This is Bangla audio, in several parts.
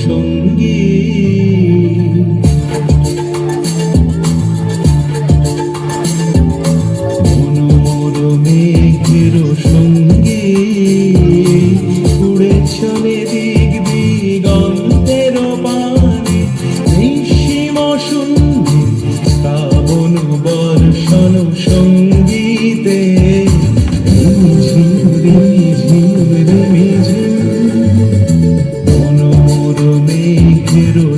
সঙ্গী মনোমর মেঘের সঙ্গী উড়ে চলে দিক দিগন্তের পানে নিঃসীম শূন্যে শ্রাবণ বর্ষণ সঙ্গীতে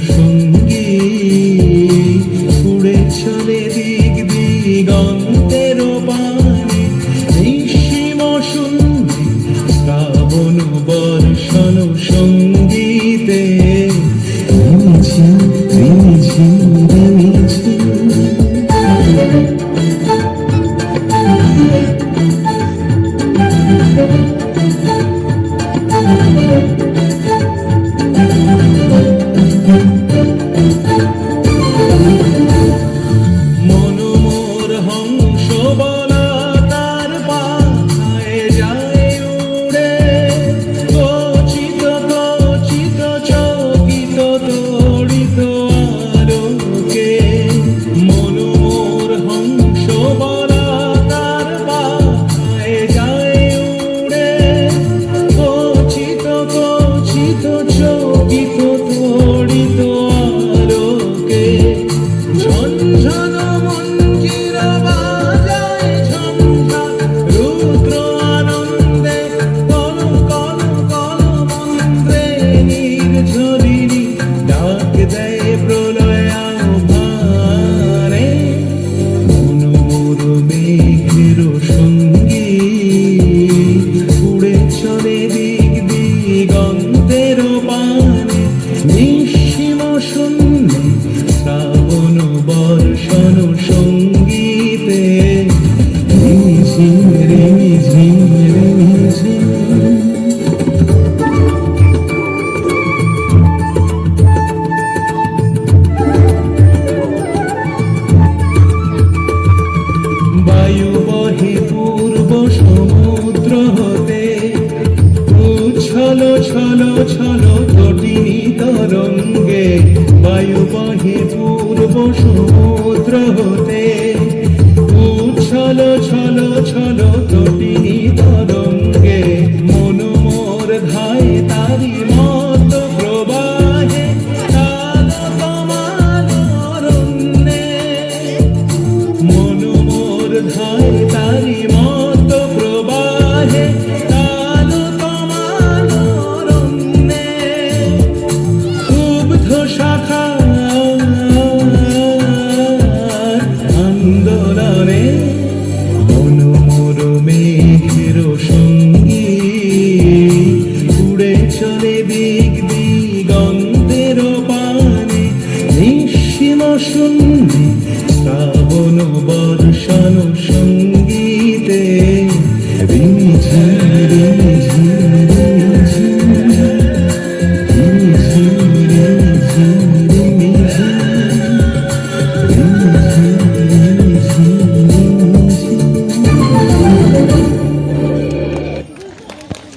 সঙ্গী উড়ে চলে দিক দিগন্তের পানে নিঃসীম শূন্যে শ্রাবণ বর্ষণ সঙ্গীতে নিঃসীম শূন্যে শ্রাবণ বর্ষণ সঙ্গীতে রিমিঝিম রিমিঝিম রিমিঝিম বায়ু বহে পূর্ব সমুদ্র হতে উচ্ছল ছল ছল তটিনী তরঙ্গে বায়ু বহে পূর্ব সমুদ্র হতে উচ্ছল ছল ছল তটিনী তরঙ্গে মন মোর ধায় তারি মত প্রবাহে কাল কমাল অরণ্যে মন মোর ধায় তারি মত প্রবাহে কাল কমাল অরণ্যে ক্ষুব্ধ শাখা আন্দোলনে মনোমর মেঘের সঙ্গী উড়ে চলে দিক দিগন্ত